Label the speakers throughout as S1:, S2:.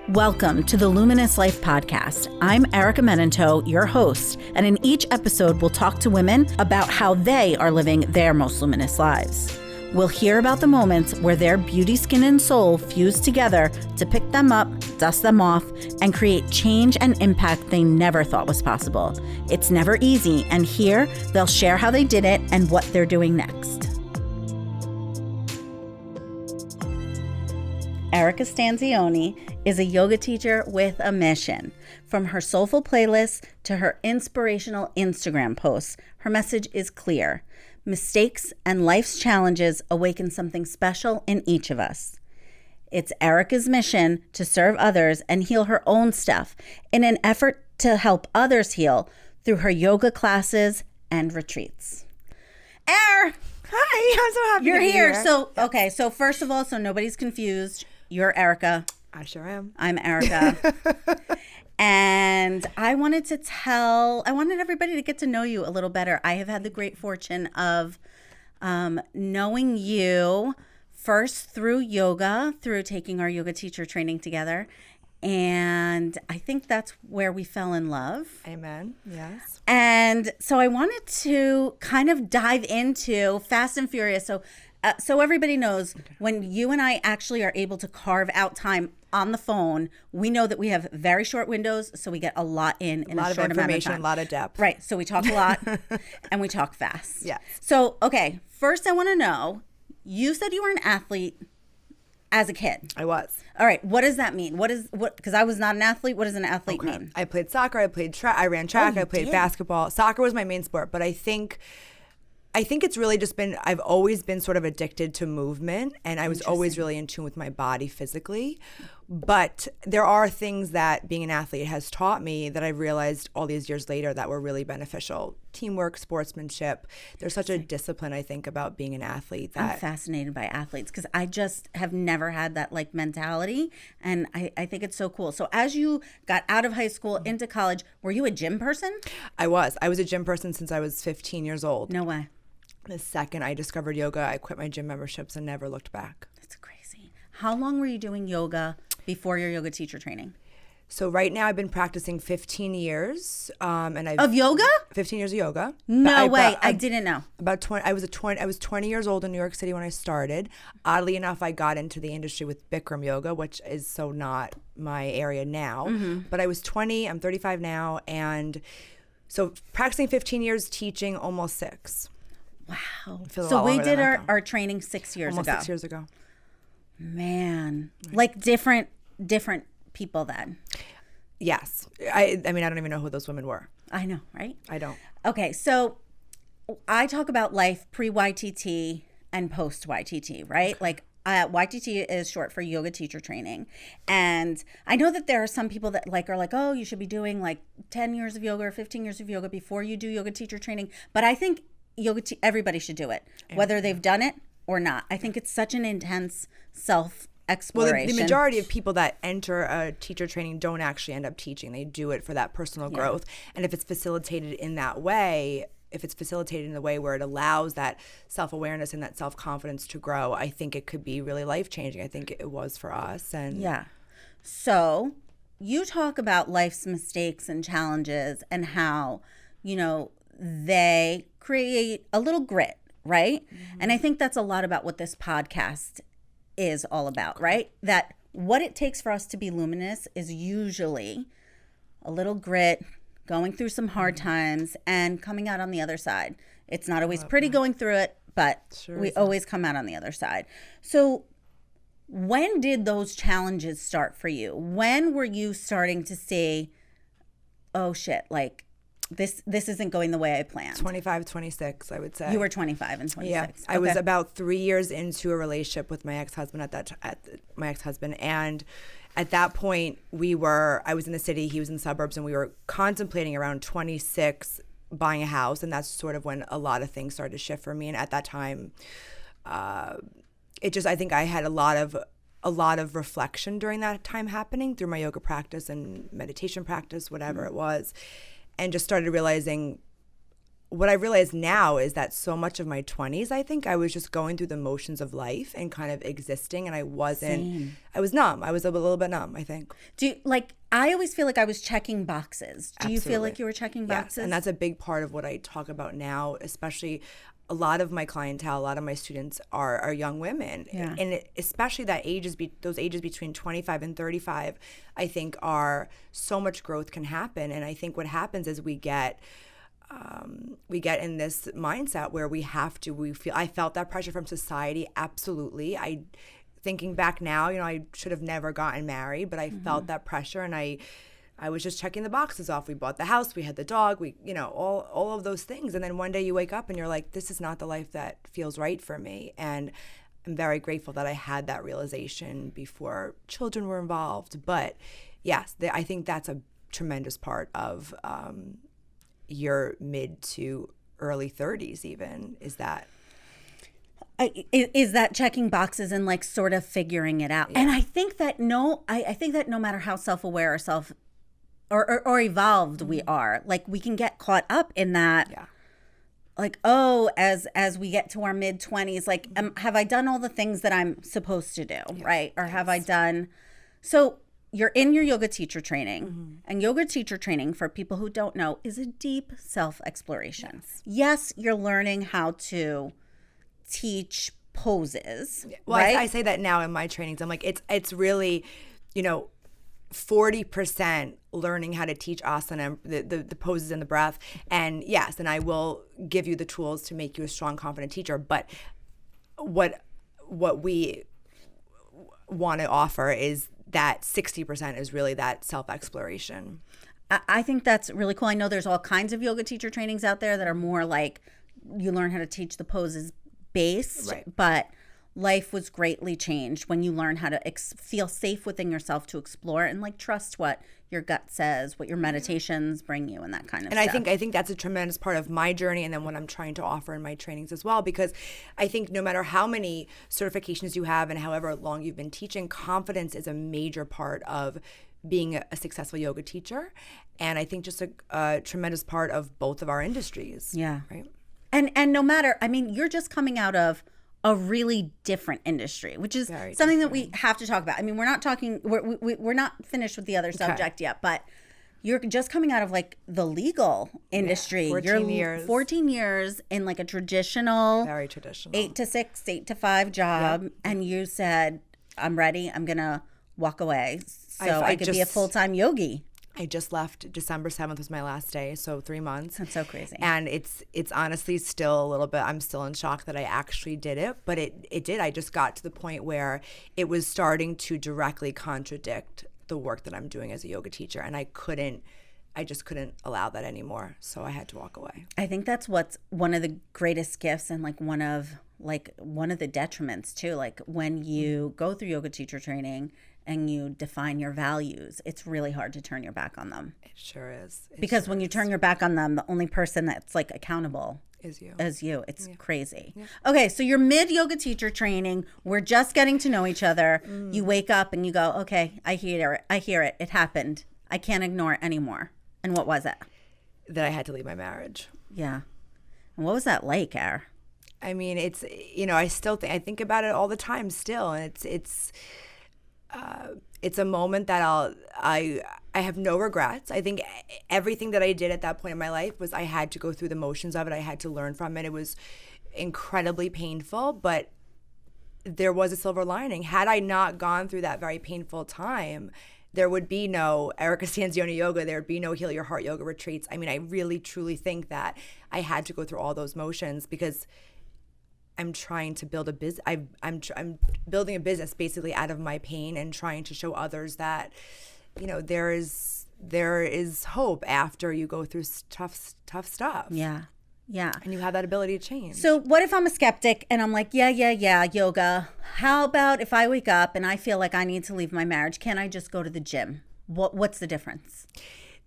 S1: Welcome to the Luminous Life Podcast. I'm Erica Menanteaux, your host, and in each episode, we'll talk to women about how they are living their most luminous lives. We'll hear about the moments where their beauty, skin, and soul fuse together to pick them up, dust them off, and create change and impact they never thought was possible. It's never easy, and here they'll share how they did it and what they're doing next. Erica Stanzione is a yoga teacher with a mission. From her soulful playlists to her inspirational Instagram posts, her message is clear. Mistakes and life's challenges awaken something special in each of us. It's Erica's mission to serve others and heal her own stuff in an effort to help others heal through her yoga classes and retreats. Hi,
S2: I'm so happy
S1: you're
S2: to be
S1: here.
S2: here.
S1: So first of all, so nobody's confused, you're Erica.
S2: I sure am.
S1: I'm Erica. And I wanted everybody to get to know you a little better. I have had the great fortune of knowing you first through yoga, through taking our yoga teacher training together. And I think that's where we fell in love.
S2: Amen. Yes.
S1: And so I wanted to kind of dive into Fast and Furious. So everybody knows when you and I actually are able to carve out time on the phone, we know that we have very short windows, so we get a lot in a short amount of time.
S2: A lot of depth.
S1: Right. So we talk a lot and we talk fast.
S2: Yes.
S1: So, okay, first I want to know, you said you were an athlete as a kid.
S2: I was.
S1: All right. What does that mean? Because I was not an athlete. What does an athlete mean?
S2: I played soccer. I played track. I ran track. I played basketball. Soccer was my main sport, but I think it's really just been, I've always been sort of addicted to movement, and I was always really in tune with my body physically. But there are things that being an athlete has taught me that I've realized all these years later that were really beneficial. Teamwork, sportsmanship. There's such a discipline, I think, about being an athlete.
S1: I'm fascinated by athletes because I just have never had that mentality, and I think it's so cool. So as you got out of high school into college, were you a gym person?
S2: I was a gym person since I was 15 years old.
S1: No way.
S2: The second I discovered yoga, I quit my gym memberships and never looked back.
S1: That's crazy. How long were you doing yoga before your yoga teacher training?
S2: So right now I've been practicing 15 years.
S1: Of yoga?
S2: 15 years of yoga.
S1: No way. I didn't know.
S2: About 20. I was 20 years old in New York City when I started. Oddly enough, I got into the industry with Bikram yoga, which is so not my area now. Mm-hmm. But I was 20. I'm 35 now, and so practicing 15 years, teaching almost 6.
S1: Wow. So we did our training 6 years ago.
S2: Almost 6 years ago.
S1: Man. Like different people then.
S2: Yes. I mean, I don't even know who those women were.
S1: I know, right?
S2: I don't.
S1: Okay, so I talk about life pre-YTT and post-YTT, right? Like YTT is short for yoga teacher training. And I know that there are some people that are like, oh, you should be doing 10 years of yoga or 15 years of yoga before you do yoga teacher training. But I think everybody should do it, whether they've done it or not. I think it's such an intense self-exploration.
S2: Well, the majority of people that enter a teacher training don't actually end up teaching. They do it for that personal growth. And if it's facilitated in that way, where it allows that self-awareness and that self-confidence to grow, I think it could be really life-changing. I think it was for us. And
S1: yeah. So you talk about life's mistakes and challenges and how, they create a little grit, right? Mm-hmm. And I think that's a lot about what this podcast is all about, right? That what it takes for us to be luminous is usually a little grit, going through some hard times, and coming out on the other side. It's not always pretty going through it, but we always come out on the other side. So when did those challenges start for you? When were you starting to see, oh shit, this isn't going the way I planned?
S2: 25, 26, I would say.
S1: You were 25 and 26.
S2: Yeah, I was about 3 years into a relationship with my ex-husband and at that point I was in the city, he was in the suburbs, and we were contemplating around 26 buying a house, and that's sort of when a lot of things started to shift for me. And at that time, I think I had a lot of reflection during that time happening through my yoga practice and meditation practice, whatever it was. And just started realizing what I realize now is that so much of my 20s, I think I was just going through the motions of life and kind of existing, and I was numb. I was a little bit numb, I think.
S1: I always feel like I was checking boxes. Do you feel
S2: Absolutely.
S1: like you were checking boxes?
S2: Yes, and that's a big part of what I talk about now, especially a lot of my clientele, a lot of my students are young women.
S1: Yeah.
S2: And especially those ages between 25 and 35, I think are so much growth can happen. And I think what happens is we get in this mindset where I felt that pressure from society. Absolutely. Thinking back now, I should have never gotten married, but I felt that pressure, and I was just checking the boxes off. We bought the house, we had the dog, all of those things. And then one day you wake up and you're like, this is not the life that feels right for me. And I'm very grateful that I had that realization before children were involved. But yes, I think that's a tremendous part of your mid to early 30s even, is that
S1: checking boxes and like sort of figuring it out. Yeah. And I think that no matter how self-aware or evolved we are, like we can get caught up in that. Yeah. Like, as we get to our mid 20s, like, have I done all the things that I'm supposed to do, right? Or have I done? So you're in your yoga teacher training, and yoga teacher training, for people who don't know, is a deep self-exploration. Yes, you're learning how to teach poses.
S2: Well,
S1: right?
S2: I say that now in my trainings. I'm like, it's really, 40% learning how to teach asana, the poses and the breath. And yes, and I will give you the tools to make you a strong, confident teacher. But what we want to offer is that 60% is really that self-exploration.
S1: I think that's really cool. I know there's all kinds of yoga teacher trainings out there that are more like you learn how to teach the poses based, right. But life was greatly changed when you learn how to feel safe within yourself to explore and like trust what your gut says, what your meditations bring you, and that kind of stuff.
S2: And I think that's a tremendous part of my journey, and then what I'm trying to offer in my trainings as well, because I think no matter how many certifications you have and however long you've been teaching, confidence is a major part of being a successful yoga teacher, and I think just a tremendous part of both of our industries.
S1: Yeah.
S2: Right.
S1: And no matter, I mean, you're just coming out of a really different industry, which is very something different that we have to talk about. I mean, we're not finished with the other subject yet, but you're just coming out of like the legal industry. 14 years in like a traditional,
S2: very traditional
S1: 8 to 6, 8 to 5 job. Yep. And you said, I'm ready. I'm going to walk away so I could be a full-time yogi.
S2: I just left. December 7th was my last day, so 3 months.
S1: That's so crazy.
S2: And it's honestly still a little bit, I'm still in shock that I actually did it, but it did. I just got to the point where it was starting to directly contradict the work that I'm doing as a yoga teacher, and I just couldn't allow that anymore, so I had to walk away.
S1: I think that's what's one of the greatest gifts and like one of the detriments too, like when you go through yoga teacher training and you define your values, it's really hard to turn your back on them.
S2: It sure is.
S1: Because when you turn your back on them, the only person that's like accountable
S2: is you.
S1: It's crazy. Yeah. Okay, so you're mid yoga teacher training. We're just getting to know each other. You wake up and you go, okay, I hear it. It happened. I can't ignore it anymore. And what was it?
S2: That I had to leave my marriage.
S1: Yeah. And what was that like, Er?
S2: I mean, it's, I still I think about it all the time still, and it's a moment that I have no regrets. I think everything that I did at that point in my life was I had to go through the motions of it. I had to learn from it. It was incredibly painful, but there was a silver lining. Had I not gone through that very painful time, there would be no Erica Stanzione yoga. There would be no Heal Your Heart yoga retreats. I mean, I really, truly think that I had to go through all those motions because I'm trying to build a business. I'm building a business basically out of my pain and trying to show others that, there is hope after you go through tough stuff.
S1: Yeah. Yeah.
S2: And you have that ability to change.
S1: So what if I'm a skeptic and I'm like, yeah, yoga. How about if I wake up and I feel like I need to leave my marriage? Can I just go to the gym? What's the difference?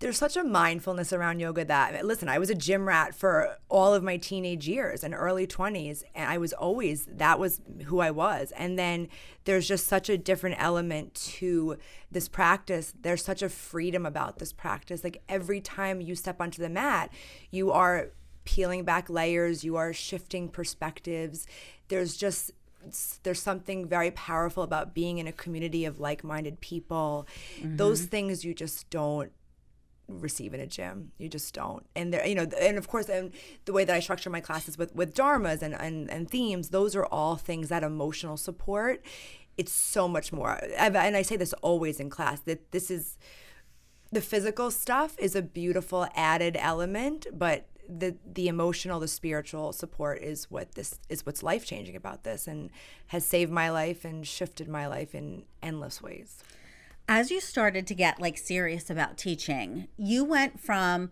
S2: There's such a mindfulness around yoga that, listen, I was a gym rat for all of my teenage years and early 20s, and that was who I was. And then there's just such a different element to this practice. There's such a freedom about this practice. Like every time you step onto the mat, you are peeling back layers. You are shifting perspectives. There's something very powerful about being in a community of like-minded people. Those things you just don't receive in a gym. You just don't. And there, and of course, and the way that I structure my classes with dharmas and themes, those are all things that emotional support. It's so much more. And I say this always in class, that this is, the physical stuff is a beautiful added element, but the emotional, the spiritual support is what's life-changing about this, and has saved my life and shifted my life in endless ways.
S1: As you started to get like serious about teaching, you went from,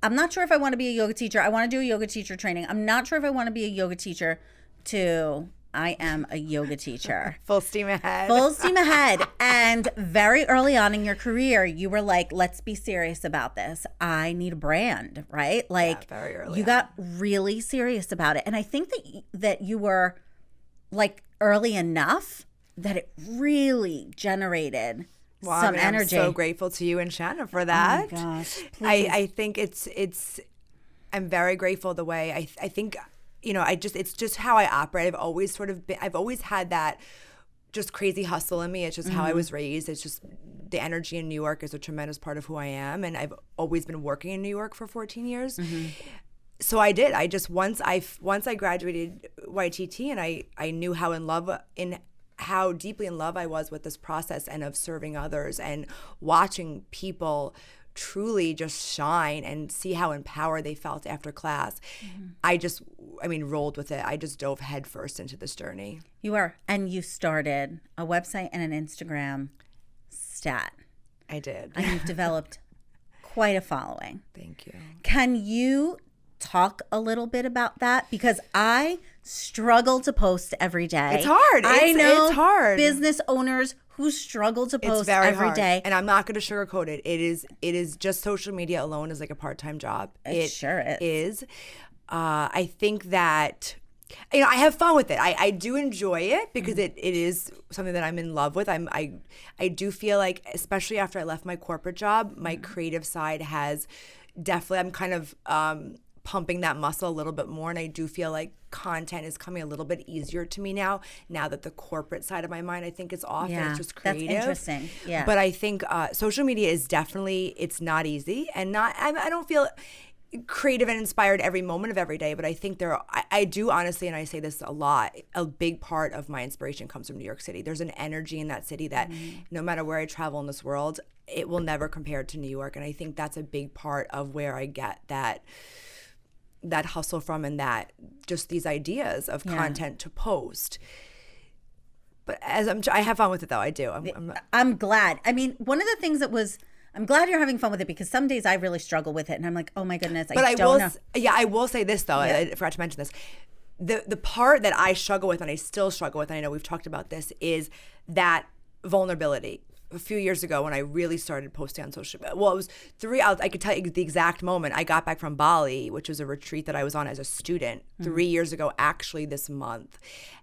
S1: I'm not sure if I want to be a yoga teacher. I want to do a yoga teacher training. I'm not sure if I want to be a yoga teacher, to I am a yoga teacher.
S2: Full steam ahead.
S1: Full steam ahead. And very early on in your career, you were like, let's be serious about this. I need a brand, right? Like,
S2: yeah, very early
S1: you got really serious about it. And I think that you were like early enough that it really generated some energy.
S2: I'm so grateful to you and Shanna for that.
S1: Oh my gosh.
S2: I think I'm very grateful the way I think, it's just how I operate. I've always had that just crazy hustle in me. It's just how I was raised. It's just the energy in New York is a tremendous part of who I am. And I've always been working in New York for 14 years. So I did. I just, once I graduated YTT, and I knew how deeply in love I was with this process and of serving others and watching people truly just shine and see how empowered they felt after class. I rolled with it. I just dove headfirst into this journey.
S1: And you started a website and an Instagram stat.
S2: I did.
S1: And you've developed quite a following.
S2: Thank you.
S1: Can you talk a little bit about that? Because I struggle to post every day.
S2: It's hard.
S1: I know
S2: it's hard.
S1: Business owners who struggle to post
S2: every
S1: day.
S2: And I'm not going to sugarcoat it. It is just social media alone is like a part-time job.
S1: It sure is.
S2: I think that, I have fun with it. I do enjoy it because it is something that I'm in love with. I do feel like, especially after I left my corporate job, my creative side has definitely, I'm kind of pumping that muscle a little bit more, and I do feel like content is coming a little bit easier to me now that the corporate side of my mind, I think, is off and it's just creative.
S1: That's interesting. Yeah.
S2: But I think social media is definitely, it's not easy, and I don't feel creative and inspired every moment of every day, but I think I do honestly, and I say this a lot, a big part of my inspiration comes from New York City. There's an energy in that city that no matter where I travel in this world, it will never compare to New York, and I think that's a big part of where I get that hustle from, and that just these ideas of content to post. But I have fun with it though. I do.
S1: I'm glad. I mean, one of the things I'm glad you're having fun with it, because some days I really struggle with it, and I'm like, oh my goodness, I don't know.
S2: Yeah, I will say this though. I forgot to mention this. The part that I struggle with, and I still struggle with, and I know we've talked about this, is that vulnerability. A few years ago when I really started posting on social media. Well, it was I could tell you the exact moment. I got back from Bali, which was a retreat that I was on as a student 3 years ago, actually this month.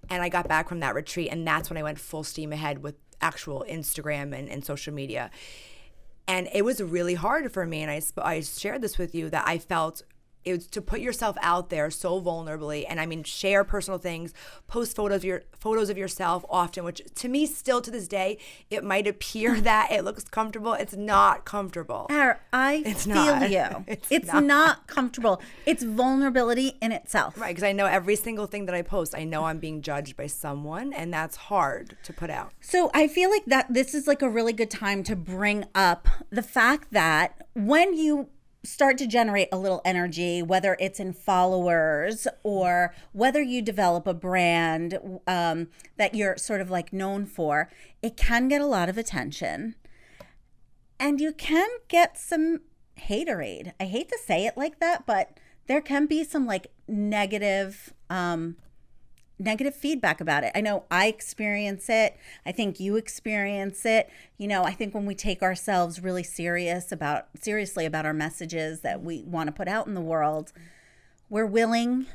S2: And I got back from that retreat, and that's when I went full steam ahead with actual Instagram and social media. And it was really hard for me, and I shared this with you, that I felt it was to put yourself out there so vulnerably, and I mean, share personal things, post photos of yourself often, which to me still to this day, it might appear that it looks comfortable. It's not comfortable.
S1: I feel you. It's not comfortable. It's vulnerability in itself.
S2: Right, because I know every single thing that I post, I know I'm being judged by someone, and that's hard to put out.
S1: So I feel like that this is like a really good time to bring up the fact that when you start to generate a little energy, whether it's in followers or whether you develop a brand that you're sort of like known for, it can get a lot of attention, and you can get some haterade. I hate to say it like that, but there can be some like negative feedback about it. I know I experience it. I think you experience it. I think when we take ourselves really seriously about our messages that we want to put out in the world, we're willing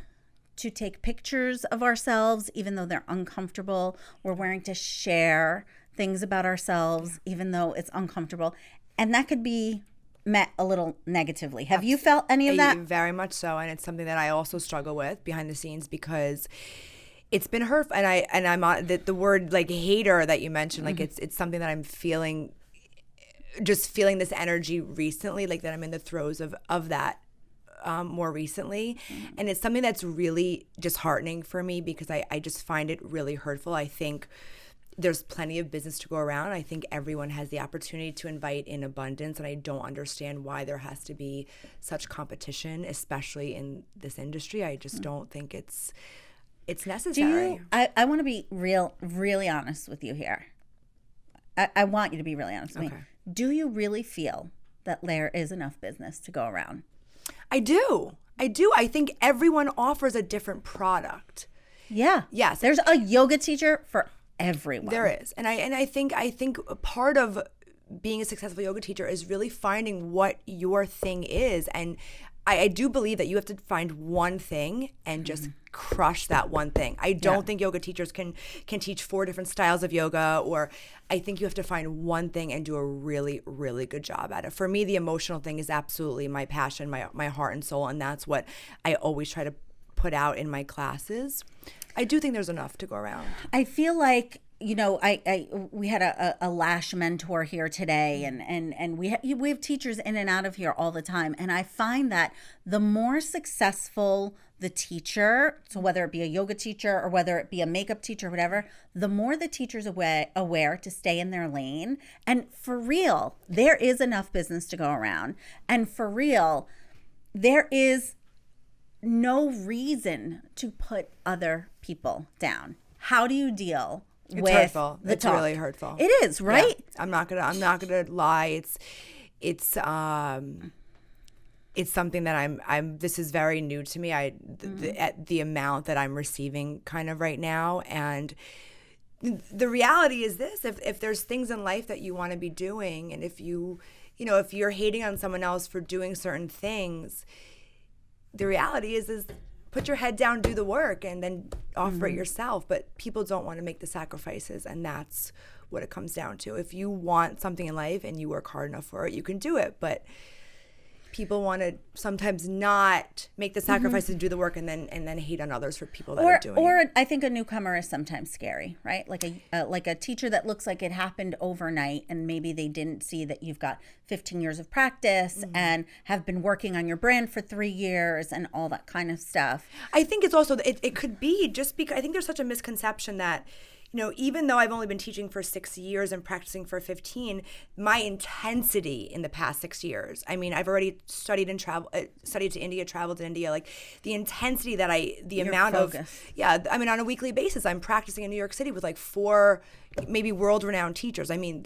S1: to take pictures of ourselves, even though they're uncomfortable. We're willing to share things about ourselves, even though it's uncomfortable. And that could be met a little negatively. Have you felt any of that?
S2: Very much so, and it's something that I also struggle with behind the scenes because it's been hurtful. And I'm on the word like hater that you mentioned. Like it's something that I'm feeling, just feeling this energy recently, like that I'm in the throes of that. More recently, and it's something that's really disheartening for me because I just find it really hurtful. I think there's plenty of business to go around. I think everyone has the opportunity to invite in abundance, and I don't understand why there has to be such competition, especially in this industry. I just don't think it's necessary.
S1: I want to be really honest with you here. I want you to be really honest with me. Do you really feel that there is enough business to go around?
S2: I do. I think everyone offers a different product.
S1: Yeah.
S2: Yes.
S1: There's a yoga teacher for everyone.
S2: There is. And I think part of being a successful yoga teacher is really finding what your thing is. And I do believe that you have to find one thing and just crush that one thing. I don't think yoga teachers can teach 4 different styles of yoga, or I think you have to find one thing and do a really, really good job at it. For me, the emotional thing is absolutely my passion, my heart and soul, and that's what I always try to put out in my classes. I do think there's enough to go around.
S1: I feel like, you know, we had a lash mentor here today, and we have teachers in and out of here all the time, and I find that the more successful the teacher, so whether it be a yoga teacher or whether it be a makeup teacher or whatever, the more the teacher's aware to stay in their lane. And for real, there is enough business to go around, and for real, there is no reason to put other people down. How do you deal?
S2: It's hurtful. It's talk? Really hurtful.
S1: It is, right?
S2: Yeah. I'm not gonna lie. It's something that I'm. This is very new to me. The amount that I'm receiving kind of right now, and the reality is this: if there's things in life that you want to be doing, and if if you're hating on someone else for doing certain things, the reality is put your head down, do the work, and then offer it yourself. But people don't want to make the sacrifices, and that's what it comes down to. If you want something in life and you work hard enough for it, you can do it. But people want to sometimes not make the sacrifices and do the work, and then hate on others for people that are doing it.
S1: Or I think a newcomer is sometimes scary, right? Like a teacher that looks like it happened overnight, and maybe they didn't see that you've got 15 years of practice and have been working on your brand for 3 years and all that kind of stuff.
S2: I think it's also it could be just because I think there's such a misconception that, even though I've only been teaching for 6 years and practicing for 15, my intensity in the past 6 years, I mean, I've already studied to India, traveled to India, like the intensity that
S1: Your focus.
S2: On a weekly basis, I'm practicing in New York City with like 4 maybe world-renowned teachers. I mean,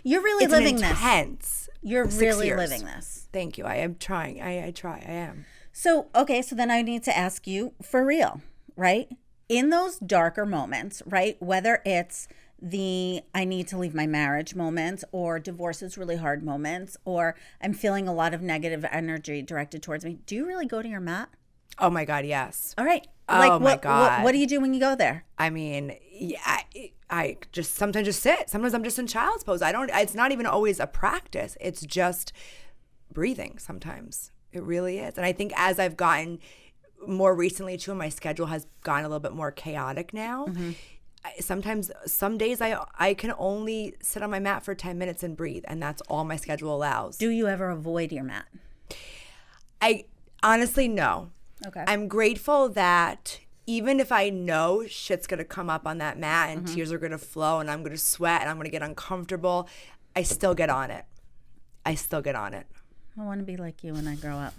S1: You're really living
S2: intense.
S1: this. You're really living this.
S2: Thank you. I am trying. I try. I am.
S1: So then I need to ask you, for real, right? In those darker moments, right? Whether it's the I need to leave my marriage moments, or divorce is really hard moments, or I'm feeling a lot of negative energy directed towards me, do you really go to your mat?
S2: Oh my God, yes.
S1: All right.
S2: My God.
S1: What do you do when you go there?
S2: I mean, I just sometimes just sit. Sometimes I'm just in child's pose. It's not even always a practice. It's just breathing sometimes. It really is. And I think as I've gotten more recently too, my schedule has gotten a little bit more chaotic now. Some days I can only sit on my mat for 10 minutes and breathe, and that's all my schedule allows.
S1: Do you ever avoid your mat?
S2: I honestly, no.
S1: Okay.
S2: I'm grateful that even if I know shit's gonna come up on that mat and tears are gonna flow and I'm gonna sweat and I'm gonna get uncomfortable, I still get on it. I want
S1: to be like you when I grow up.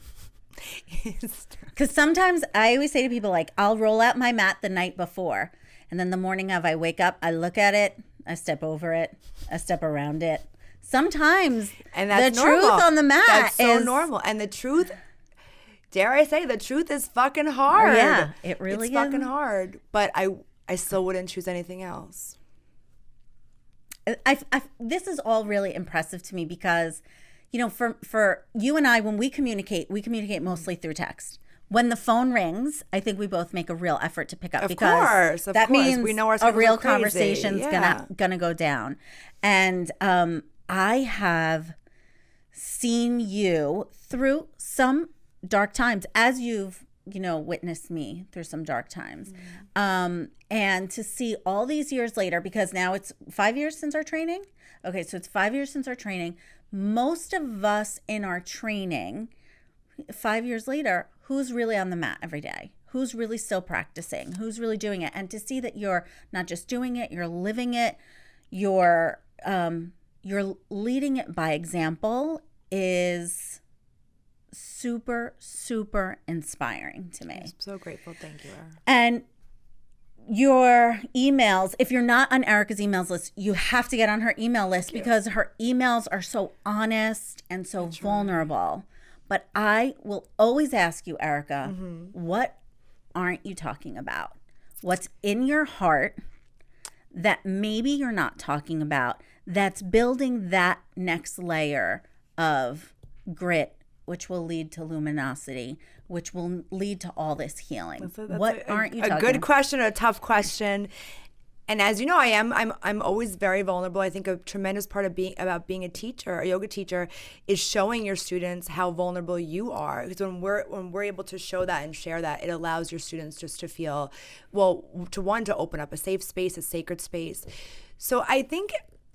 S1: Because sometimes I always say to people, like, I'll roll out my mat the night before, and then the morning of, I wake up, I look at it, I step over it, I step around it. Sometimes
S2: and that's
S1: the
S2: normal.
S1: truth on the mat
S2: that's so
S1: is
S2: normal. And the truth, dare I say, the truth is fucking hard.
S1: Yeah, it really is.
S2: It's fucking hard. But I still wouldn't choose anything else.
S1: This is all really impressive to me because, for you and I, when we communicate mostly through text. When the phone rings, I think we both make a real effort to pick up because
S2: of
S1: that
S2: course.
S1: means
S2: We know our
S1: a real
S2: are crazy.
S1: conversation's gonna go down. And I have seen you through some dark times, as you've, witnessed me through some dark times. And to see all these years later, because now it's 5 years since our training. Okay, so it's 5 years since our training. Most of us in our training, 5 years later, who's really on the mat every day? Who's really still practicing? Who's really doing it? And to see that you're not just doing it, you're living it, you're leading it by example is super, super inspiring to me.
S2: I'm so grateful. Thank you, Erica.
S1: And your emails, if you're not on Erica's emails list, you have to get on her email list because her emails are so honest and so vulnerable. But I will always ask you, Erica, what aren't you talking about? What's in your heart that maybe you're not talking about that's building that next layer of grit, which will lead to luminosity, which will lead to all this healing? What aren't you talking about?
S2: A good question, a tough question. And as you know, I'm always very vulnerable. I think a tremendous part of being a teacher, a yoga teacher, is showing your students how vulnerable you are. Because when we're able to show that and share that, it allows your students just to feel, to open up a safe space, a sacred space. So I think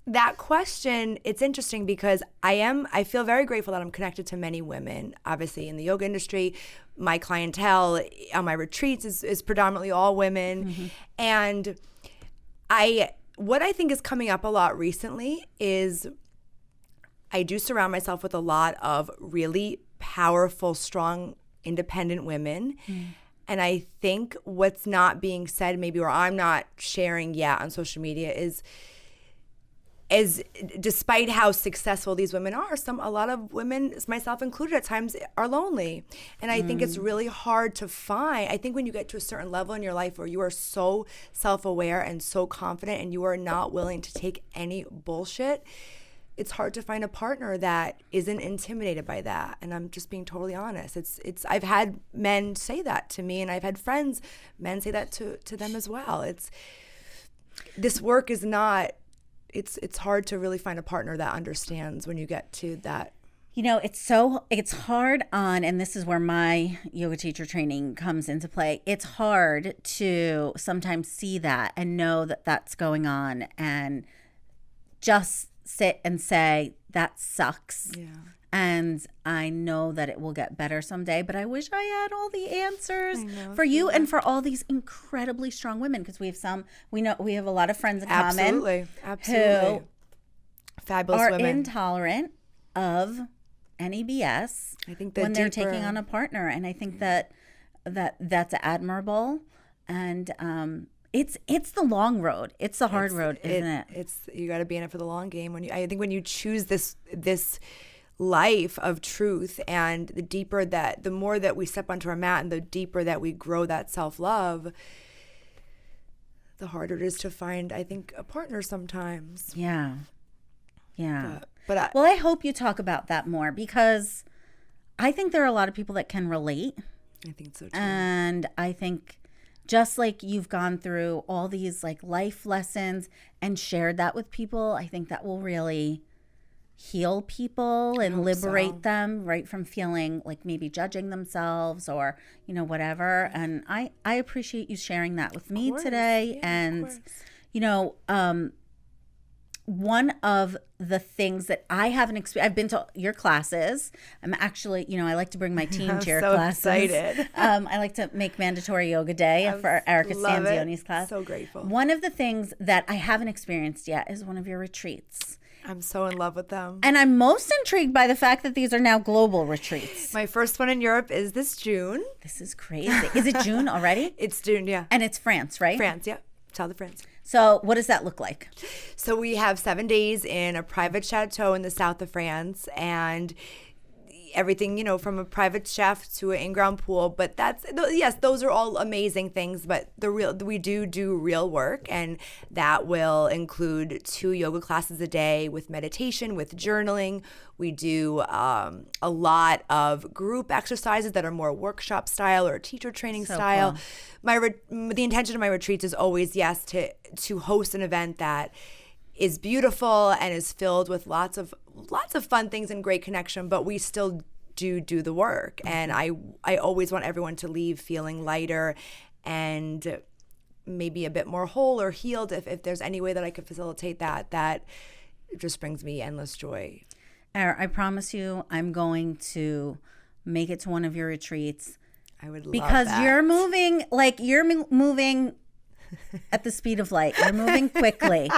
S2: that question, it's interesting because I feel very grateful that I'm connected to many women, obviously in the yoga industry. My clientele on my retreats is predominantly all women. And what I think is coming up a lot recently is I do surround myself with a lot of really powerful, strong, independent women. And I think what's not being said maybe, or I'm not sharing yet on social media is despite how successful these women are, a lot of women, myself included at times, are lonely. And I think it's really hard to find. I think when you get to a certain level in your life where you are so self-aware and so confident and you are not willing to take any bullshit, it's hard to find a partner that isn't intimidated by that. And I'm just being totally honest. I've had men say that to me, and I've had men say that to them as well. This work is not. It's hard to really find a partner that understands when you get to that.
S1: It's hard and this is where my yoga teacher training comes into play. It's hard to sometimes see that and know that that's going on and just sit and say, that sucks. Yeah. And I know that it will get better someday, but I wish I had all the answers for you and for all these incredibly strong women, because we have a lot of friends in common.
S2: Absolutely.
S1: Who
S2: fabulous
S1: are
S2: women.
S1: intolerant of any BS when they're taking on a partner. And I think that's admirable. And it's the long road. It's the hard road, isn't it?
S2: You got to be in it for the long game. I think when you choose this life of truth, and the more that we step onto our mat and the deeper that we grow that self-love, the harder it is to find, I think, a partner sometimes.
S1: Yeah.
S2: But
S1: I hope you talk about that more, because I think there are a lot of people that can relate.
S2: I think so too.
S1: And I think just like you've gone through all these like life lessons and shared that with people, I think that will really heal people and liberate them right from feeling like maybe judging themselves or whatever. And I appreciate you sharing that with me today. And one of the things that I haven't experienced, I've been to your classes. I'm actually, I like to bring my team to your classes.
S2: I'm so excited.
S1: I like to make mandatory yoga day for Erica Stanzione's class.
S2: So grateful.
S1: One of the things that I haven't experienced yet is one of your retreats.
S2: I'm so in love with them.
S1: And I'm most intrigued by the fact that these are now global retreats.
S2: My first one in Europe is this June.
S1: This is crazy. Is it June already?
S2: It's June, yeah.
S1: And it's France, right?
S2: France, yeah. South of France.
S1: So what does that look like?
S2: So we have 7 days in a private chateau in the south of France, and everything, from a private chef to an in-ground pool. But those are all amazing things. But we do real work, and that will include 2 yoga classes a day with meditation, with journaling. We do a lot of group exercises that are more workshop style or teacher training style. Cool. The intention of my retreats is always, to host an event that is beautiful and is filled with lots of lots of fun things and great connection, but we still do the work. And I always want everyone to leave feeling lighter and maybe a bit more whole or healed. If there's any way that I could facilitate that just brings me endless joy.
S1: I promise you, I'm going to make it to one of your retreats.
S2: I would love
S1: because
S2: that.
S1: you're moving at the speed of light. You're moving quickly.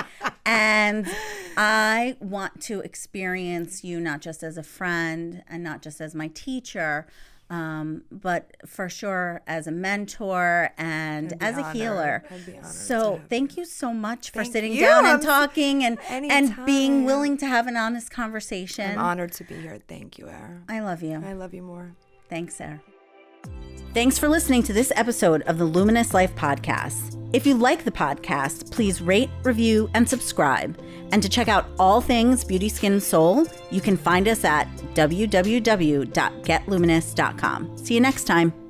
S1: And I want to experience you not just as a friend and not just as my teacher, but for sure as a mentor and as a healer. So thank you so much for sitting down and talking and being willing to have an honest conversation.
S2: I'm honored to be here. Thank you, Era.
S1: I love you.
S2: I love you more.
S1: Thanks, Era. Thanks for listening to this episode of the Luminous Life Podcast. If you like the podcast, please rate, review, and subscribe. And to check out all things beauty, skin, soul, you can find us at www.getluminous.com. See you next time.